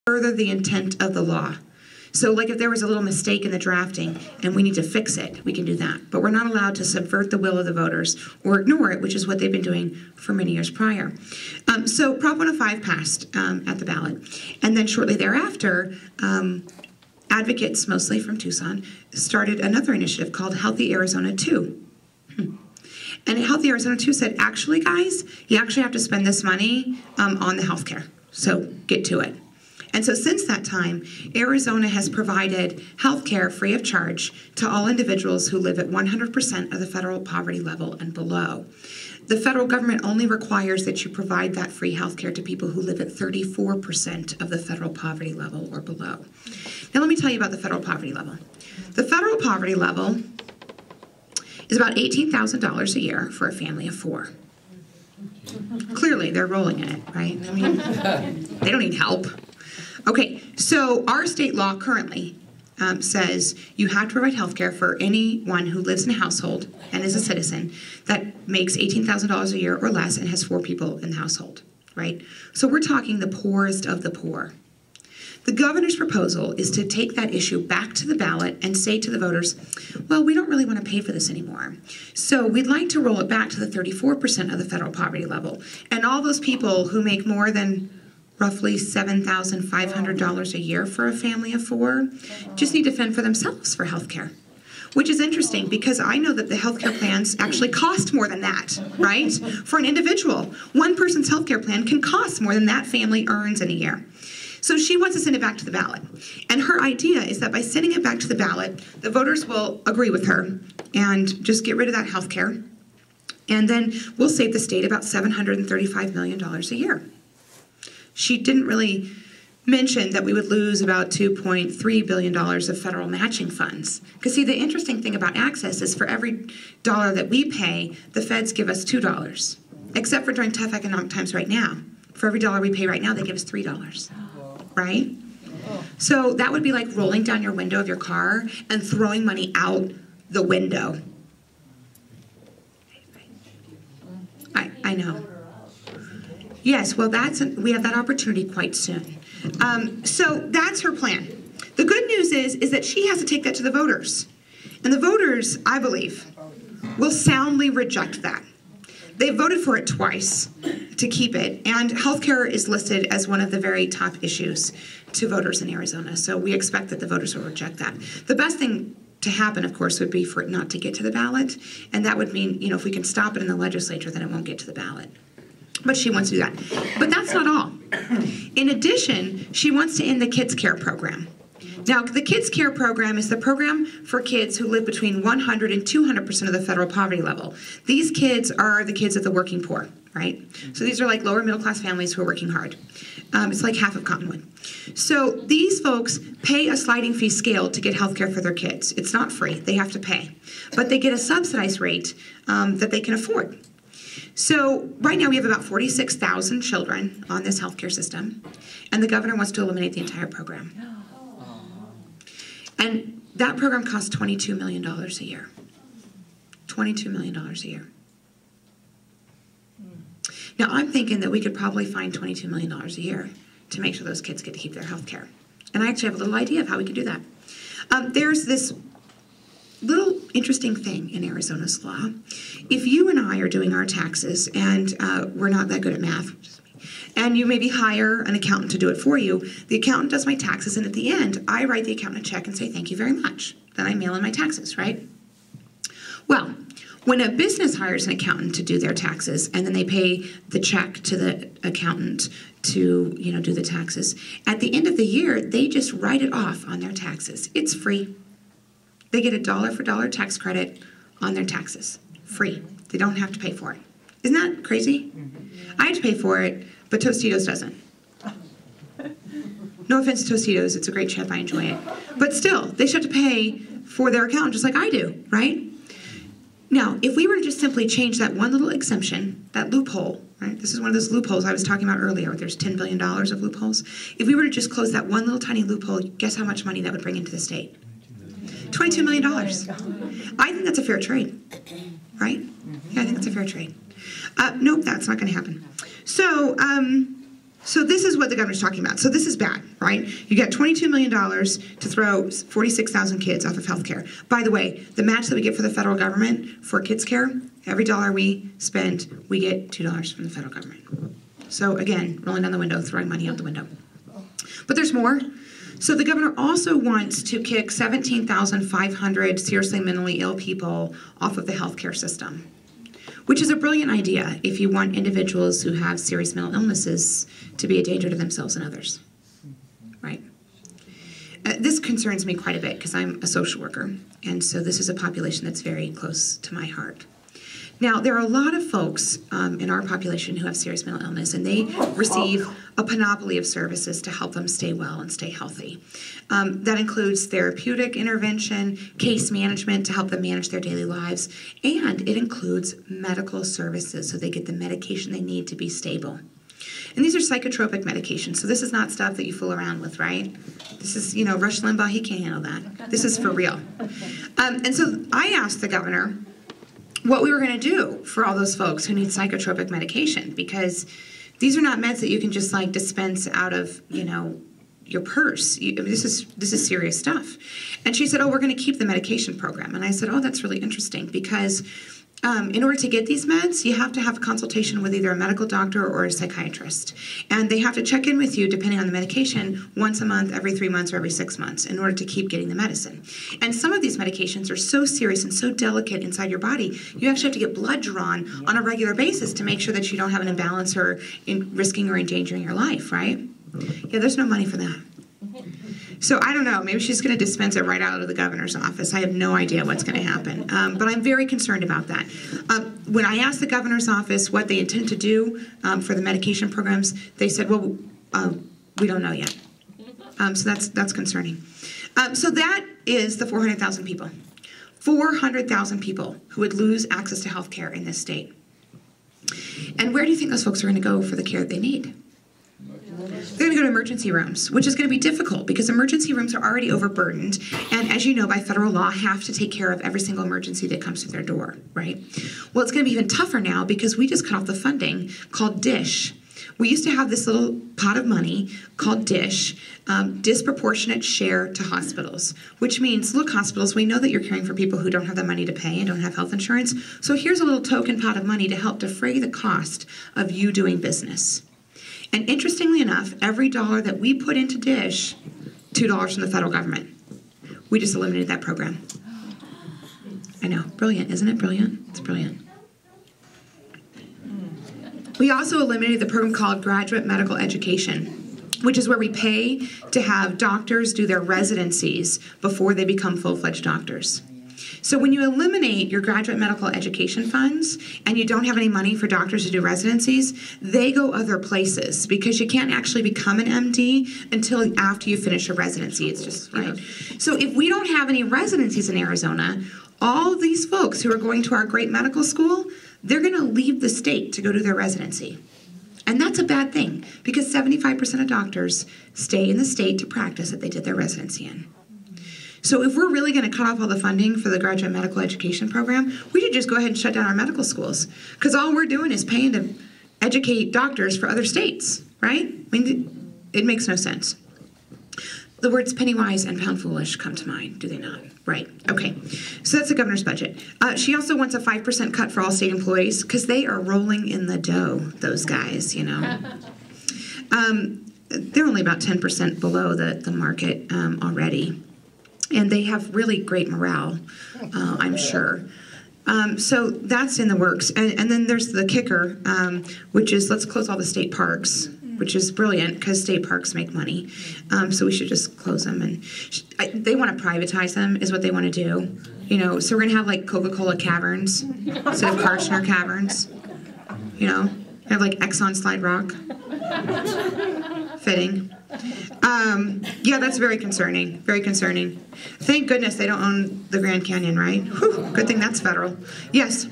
further the intent of the law. So like if there was a little mistake in the drafting and we need to fix it, we can do that. But we're not allowed to subvert the will of the voters or ignore it, which is what they've been doing for many years prior. So Prop 105 passed at the ballot. And then shortly thereafter, advocates, mostly from Tucson, started another initiative called Healthy Arizona 2. And Healthy Arizona 2 said, actually, guys, you actually have to spend this money on the health care. So get to it. And so since that time, Arizona has provided health care free of charge to all individuals who live at 100% of the federal poverty level and below. The federal government only requires that you provide that free health care to people who live at 34% of the federal poverty level or below. Now let me tell you about the federal poverty level. The federal poverty level is about $18,000 a year for a family of 4. Clearly, they're rolling in it, right? I mean, they don't need help. Okay, so our state law currently says you have to provide health care for anyone who lives in a household and is a citizen that makes $18,000 a year or less and has 4 people in the household, right? So we're talking the poorest of the poor. The governor's proposal is to take that issue back to the ballot and say to the voters, well, we don't really want to pay for this anymore. So we'd like to roll it back to the 34% of the federal poverty level. And all those people who make more than roughly $7,500 a year for a family of 4 just need to fend for themselves for health care. Which is interesting because I know that the healthcare plans actually cost more than that, right? For an individual, one person's healthcare plan can cost more than that family earns in a year. So she wants to send it back to the ballot. And her idea is that by sending it back to the ballot, the voters will agree with her and just get rid of that health care. And then we'll save the state about $735 million a year. She didn't really mention that we would lose about $2.3 billion of federal matching funds. Because see, the interesting thing about access is for every dollar that we pay, the feds give us $2. Except for during tough economic times right now. For every dollar we pay right now, they give us $3. Right? So that would be like rolling down your window of your car and throwing money out the window. I know. Yes, well, we have that opportunity quite soon. So that's her plan. The good news is that she has to take that to the voters. And the voters, I believe, will soundly reject that. They voted for it twice to keep it, and healthcare is listed as one of the very top issues to voters in Arizona, so we expect that the voters will reject that. The best thing to happen, of course, would be for it not to get to the ballot, and that would mean, if we can stop it in the legislature, then it won't get to the ballot. But she wants to do that. But that's not all. In addition, she wants to end the Kids Care program. Now, the Kids Care program is the program for kids who live between 100 and 200% of the federal poverty level. These kids are the kids of the working poor, right? So these are like lower middle class families who are working hard. It's like half of Cottonwood. So these folks pay a sliding fee scale to get health care for their kids. It's not free. They have to pay. But they get a subsidized rate that they can afford. So right now we have about 46,000 children on this healthcare system, and the governor wants to eliminate the entire program. And that program costs $22 million a year. $22 million a year. Now I'm thinking that we could probably find $22 million a year to make sure those kids get to keep their health care. And I actually have a little idea of how we can do that. There's this little interesting thing in Arizona's law. If you and I are doing our taxes, and we're not that good at math, and you maybe hire an accountant to do it for you, the accountant does my taxes, and at the end, I write the accountant a check and say, thank you very much. Then I mail in my taxes, right? Well, when a business hires an accountant to do their taxes, and then they pay the check to the accountant to, do the taxes, at the end of the year, they just write it off on their taxes. It's free. They get a dollar for dollar tax credit on their taxes. Free. They don't have to pay for it. Isn't that crazy? I have to pay for it, but Tostitos doesn't. No offense to Tostitos, it's a great chip, I enjoy it. But still, they should have to pay for their accountant just like I do, right? Now, if we were to just simply change that one little exemption, that loophole, right? This is one of those loopholes I was talking about earlier. There's $10 billion of loopholes. If we were to just close that one little tiny loophole, guess how much money that would bring into the state? $22 million. I think that's a fair trade, right? Yeah, I think that's a fair trade. Nope, that's not going to happen. So So this is what the governor's talking about. So this is bad, right? You got $22 million to throw 46,000 kids off of health care. By the way, the match that we get for the federal government for kids care, every dollar we spend, we get $2 from the federal government. So again, rolling down the window, throwing money out the window. But there's more. So the governor also wants to kick 17,500 seriously mentally ill people off of the healthcare system, which is a brilliant idea if you want individuals who have serious mental illnesses to be a danger to themselves and others, right? This concerns me quite a bit because I'm a social worker, and so this is a population that's very close to my heart. Now, there are a lot of folks in our population who have serious mental illness, and they receive a panoply of services to help them stay well and stay healthy. That includes therapeutic intervention, case management to help them manage their daily lives, and it includes medical services so they get the medication they need to be stable. And these are psychotropic medications, so this is not stuff that you fool around with, right? This is, you know, Rush Limbaugh, he can't handle that. This is for real. And so I asked the governor what we were going to do for all those folks who need psychotropic medication, because these are not meds that you can just like dispense out of, you know, your purse. This is serious stuff. And she said, oh, we're going to keep the medication program. And I said, oh, that's really interesting, because in order to get these meds, you have to have a consultation with either a medical doctor or a psychiatrist. And they have to check in with you, depending on the medication, once a month, every 3 months, or every 6 months in order to keep getting the medicine. And some of these medications are so serious and so delicate inside your body, you actually have to get blood drawn on a regular basis to make sure that you don't have an imbalance or risking or endangering your life, right? Yeah, there's no money for that. So I don't know, maybe she's going to dispense it right out of the governor's office. I have no idea what's going to happen, but I'm very concerned about that. When I asked the governor's office what they intend to do for the medication programs, they said, well, we don't know yet. So that's concerning. So that is the 400,000 people. 400,000 people who would lose access to health care in this state. And where do you think those folks are going to go for the care that they need? They're going to go to emergency rooms, which is going to be difficult because emergency rooms are already overburdened, and as you know, by federal law, have to take care of every single emergency that comes through their door, right? Well, it's going to be even tougher now because we just cut off the funding called DISH. We used to have this little pot of money called DISH, disproportionate share to hospitals, which means, look, hospitals, we know that you're caring for people who don't have the money to pay and don't have health insurance, so here's a little token pot of money to help defray the cost of you doing business. And interestingly enough, every dollar that we put into DISH, $2 from the federal government. We just eliminated that program. I know, brilliant, isn't it brilliant? It's brilliant. We also eliminated the program called Graduate Medical Education, which is where we pay to have doctors do their residencies before they become full-fledged doctors. So when you eliminate your graduate medical education funds and you don't have any money for doctors to do residencies, they go other places because you can't actually become an MD until after you finish a residency. It's just, right? So if we don't have any residencies in Arizona, all of these folks who are going to our great medical school, they're going to leave the state to go to their residency. And that's a bad thing because 75% of doctors stay in the state to practice that they did their residency in. So if we're really going to cut off all the funding for the graduate medical education program, we should just go ahead and shut down our medical schools. Because all we're doing is paying to educate doctors for other states, right? I mean, it makes no sense. The words penny wise and pound foolish come to mind, do they not? Right, okay. So that's the governor's budget. She also wants a 5% cut for all state employees because they are rolling in the dough, those guys, you know. They're only about 10% below the market already. And they have really great morale, I'm sure. So that's in the works. And then there's the kicker, which is let's close all the state parks, which is brilliant because state parks make money. So we should just close them. And they want to privatize them is what they want to do. You know, so we're going to have like Coca-Cola caverns instead of Karshner caverns. You know, have like Exxon Slide Rock. Fitting. Yeah, that's very concerning. Very concerning. Thank goodness they don't own the Grand Canyon, right? Whew, good thing that's federal. Yes.